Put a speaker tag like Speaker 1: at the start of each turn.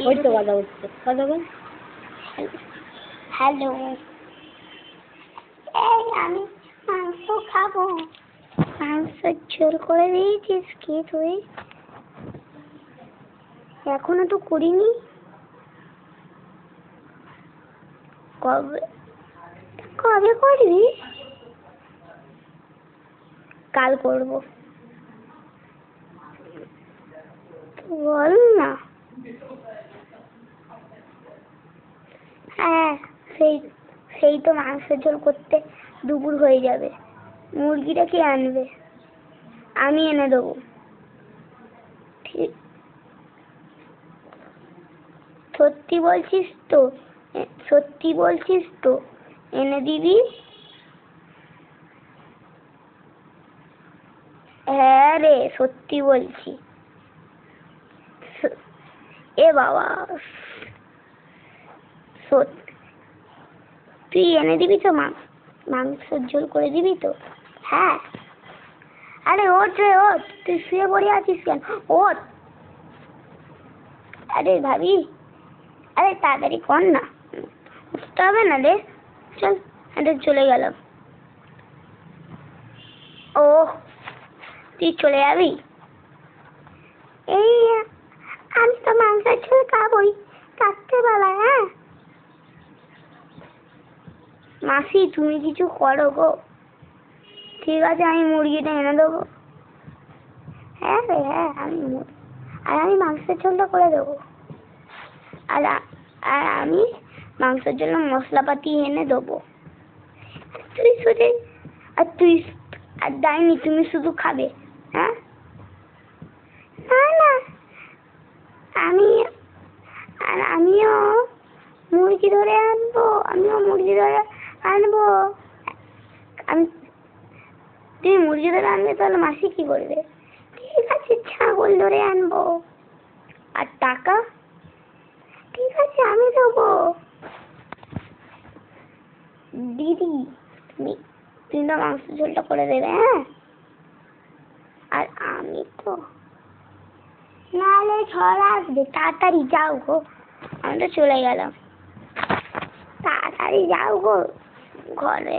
Speaker 1: ওই তো কথা হচ্ছে, কথা বল।
Speaker 2: হ্যালো, এই আমি মাংস খাবো। মাংসের ঝোল করে দিয়েছিস কি তুই? এখনো তো করিনি। কবে কবে করবি? কাল করবো। বল না। হ্যাঁ, সেই তো মাংসের ঝোল করতে দুপুর হয়ে যাবে। মুরগিটা কে আনবে? আমি এনে দেবো। ঠিক, সত্যি বলছিস তো? সত্যি বলছিস তো এনে দিবি? হ্যাঁ রে, সত্যি বলছি। এ বাবা, তুই এনে দিবি তো? মাংসের ঝোল করে দিবি তো? হ্যাঁ। আরে ওঠ রে, ওঠ, তুই শুয়ে পড়ে আছিস কেন? ওঠ। আরে ভাবি, আরে তাড়াতাড়ি কর না, উঠতে হবে না রে। চল, এটা চলে গেলাম। ও, তুই চলে যাবি? এই আমি তো মাংসের ঝোল খাবোই রাত্রেবেলায়। হ্যাঁ মাসি, তুমি কিছু করো গো। ঠিক আছে, আমি মুরগিটা এনে দেবো। হ্যাঁ রে, হ্যাঁ, আমি মাংসের ঝোলটা করে দেবো। আর আমি মাংসের জন্য মশলাপাতি এনে দেবো। তুই শুধু আর ডাইনি, তুমি শুধু খাবে? হ্যাঁ, না না, আমিও মুরগি ধরে আনবো। তুমি মুরগি ধরে আনবে, তাহলে মাসি কি করবে? ঠিক আছে, ছাগল ধরে আনবো। আর টাকা? ঠিক আছে, আমি দেবো। দিদি, তুমি তো মাংস ঝোলটা করে দেবে। হ্যাঁ, আর আমি তো, নাহলে ঝড় আসবে। তাড়াতাড়ি যাও গো, আমি তো চলে গেলাম। তাড়াতাড়ি যাও গো ঘরে।